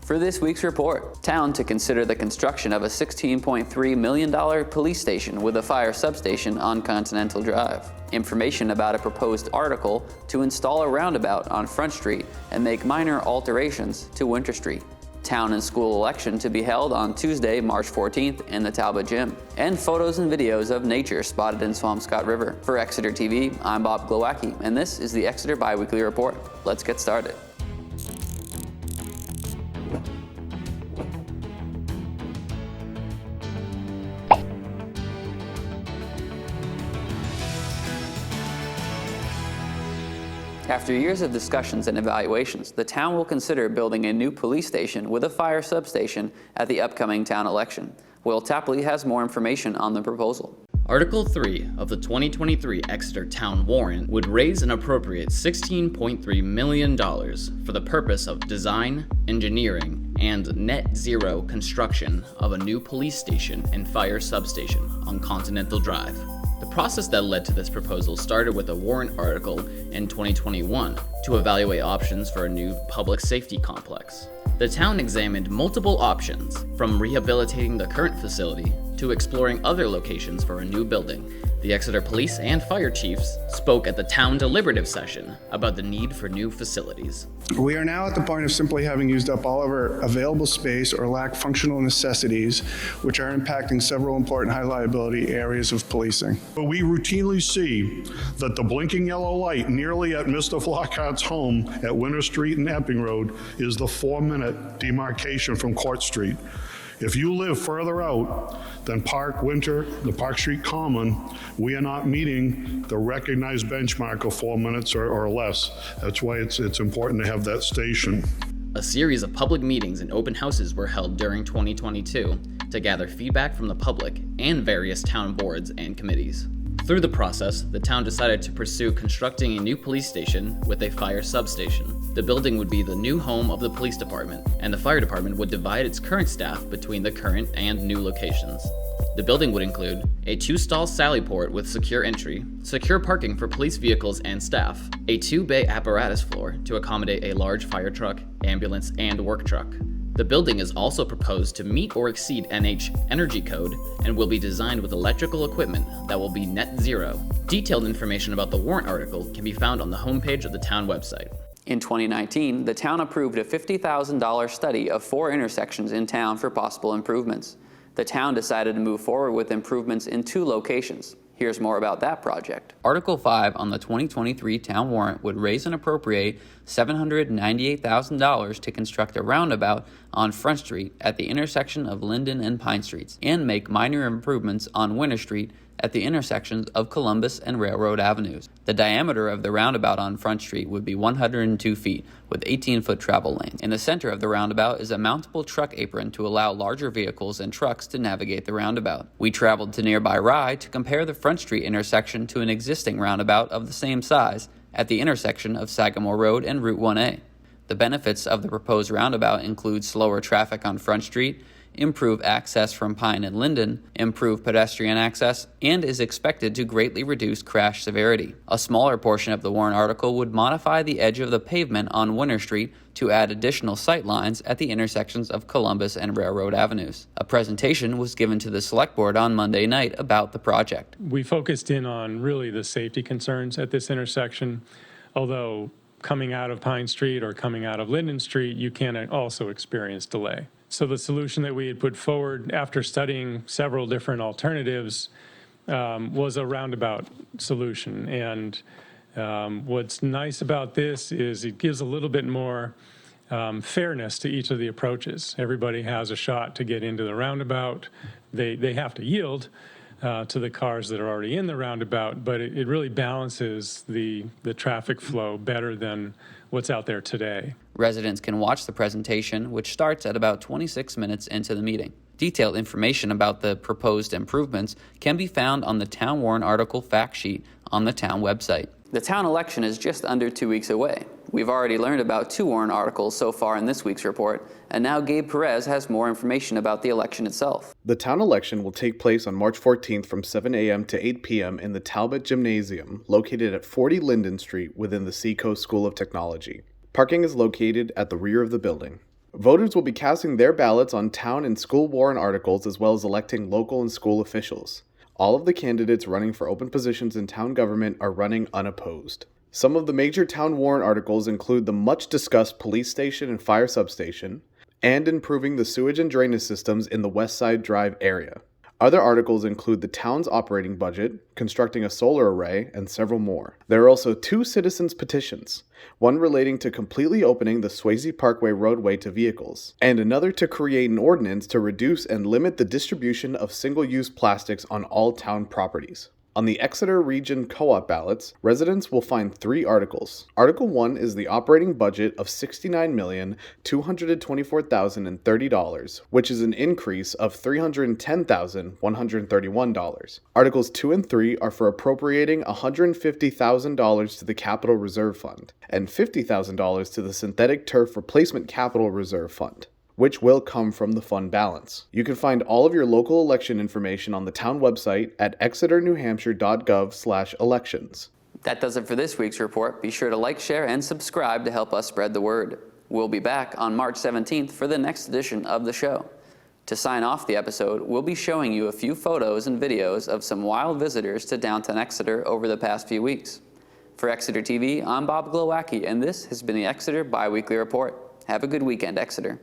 For this week's report, town to consider the construction of a $16.3 million police station with a fire substation on Continental Drive. Information about a proposed article to install a roundabout on Front Street and make minor alterations to Winter Street. Town and school election to be held on Tuesday, March 14th in the Talbot Gym. And photos and videos of nature spotted in Swampscott River. For Exeter TV, I'm Bob Glowacki, and this is the Exeter Biweekly Report. Let's get started. After years of discussions and evaluations, the town will consider building a new police station with a fire substation at the upcoming town election. Will Tapley has more information on the proposal. Article 3 of the 2023 Exeter Town Warrant would raise and appropriate $16.3 million for the purpose of design, engineering, and net zero construction of a new police station and fire substation on Continental Drive. The process that led to this proposal started with a warrant article in 2021 to evaluate options for a new public safety complex. The town examined multiple options, from rehabilitating the current facility to exploring other locations for a new building. The Exeter Police and Fire Chiefs spoke at the town deliberative session about the need for new facilities. We are now at the point of simply having used up all of our available space or lack functional necessities, which are impacting several important high liability areas of policing. We routinely see that the blinking yellow light nearly at Mr. Flockhart's home at Winter Street and Epping Road is the 4-minute demarcation from Court Street. If you live further out than Park Winter, the Park Street Common, we are not meeting the recognized benchmark of 4 minutes or less. That's why it's important to have that station. A series of public meetings and open houses were held during 2022 to gather feedback from the public and various town boards and committees. Through the process, the town decided to pursue constructing a new police station with a fire substation. The building would be the new home of the police department, and the fire department would divide its current staff between the current and new locations. The building would include a 2-stall sally port with secure entry, secure parking for police vehicles and staff, a 2-bay apparatus floor to accommodate a large fire truck, ambulance, and work truck. The building is also proposed to meet or exceed NH Energy Code and will be designed with electrical equipment that will be net zero. Detailed information about the warrant article can be found on the homepage of the town website. In 2019, the town approved a $50,000 study of 4 intersections in town for possible improvements. The town decided to move forward with improvements in 2 locations. Here's more about that project. Article 5 on the 2023 town warrant would raise and appropriate $798,000 to construct a roundabout on Front Street at the intersection of Linden and Pine Streets and make minor improvements on Winter Street at the intersections of Columbus and Railroad Avenues. The diameter of the roundabout on Front Street would be 102 feet with 18-foot travel lanes. In the center of the roundabout is a mountable truck apron to allow larger vehicles and trucks to navigate the roundabout. We traveled to nearby Rye to compare the Front Street intersection to an existing roundabout of the same size at the intersection of Sagamore Road and Route 1A. The benefits of the proposed roundabout include slower traffic on Front Street, improve access from Pine and Linden, improve pedestrian access, and is expected to greatly reduce crash severity. A smaller portion of the warrant article would modify the edge of the pavement on Winter Street to add additional sight lines at the intersections of Columbus and Railroad Avenues. A presentation was given to the Select Board on Monday night about the project. We focused in on really the safety concerns at this intersection, although coming out of Pine Street or coming out of Linden Street, you can also experience delay. So the solution that we had put forward after studying several different alternatives was a roundabout solution. And what's nice about this is it gives a little bit more fairness to each of the approaches. Everybody has a shot to get into the roundabout. They have to yield to the cars that are already in the roundabout, but it really balances the traffic flow better than what's out there today. Residents can watch the presentation, which starts at about 26 minutes into the meeting. Detailed information about the proposed improvements can be found on the town warrant article fact sheet on the town website. The town election is just under 2 weeks away. We've already learned about 2 warrant articles so far in this week's report, and now Gabe Perez has more information about the election itself. The town election will take place on March 14th from 7 a.m. to 8 p.m. in the Talbot Gymnasium, located at 40 Linden Street within the Seacoast School of Technology. Parking is located at the rear of the building. Voters will be casting their ballots on town and school warrant articles as well as electing local and school officials. All of the candidates running for open positions in town government are running unopposed. Some of the major town warrant articles include the much-discussed police station and fire substation, and improving the sewage and drainage systems in the West Side Drive area. Other articles include the town's operating budget, constructing a solar array, and several more. There are also 2 citizens' petitions, one relating to completely opening the Swayze Parkway roadway to vehicles, and another to create an ordinance to reduce and limit the distribution of single-use plastics on all town properties. On the Exeter Region Co-op ballots, residents will find 3 articles. Article 1 is the operating budget of $69,224,030, which is an increase of $310,131. Articles 2 and 3 are for appropriating $150,000 to the Capital Reserve Fund and $50,000 to the Synthetic Turf Replacement Capital Reserve Fund, which will come from the fund balance. You can find all of your local election information on the town website at exeternewhampshire.gov/elections. That does it for this week's report. Be sure to like, share, and subscribe to help us spread the word. We'll be back on March 17th for the next edition of the show. To sign off the episode, we'll be showing you a few photos and videos of some wild visitors to downtown Exeter over the past few weeks. For Exeter TV, I'm Bob Glowacki, and this has been the Exeter Biweekly Report. Have a good weekend, Exeter.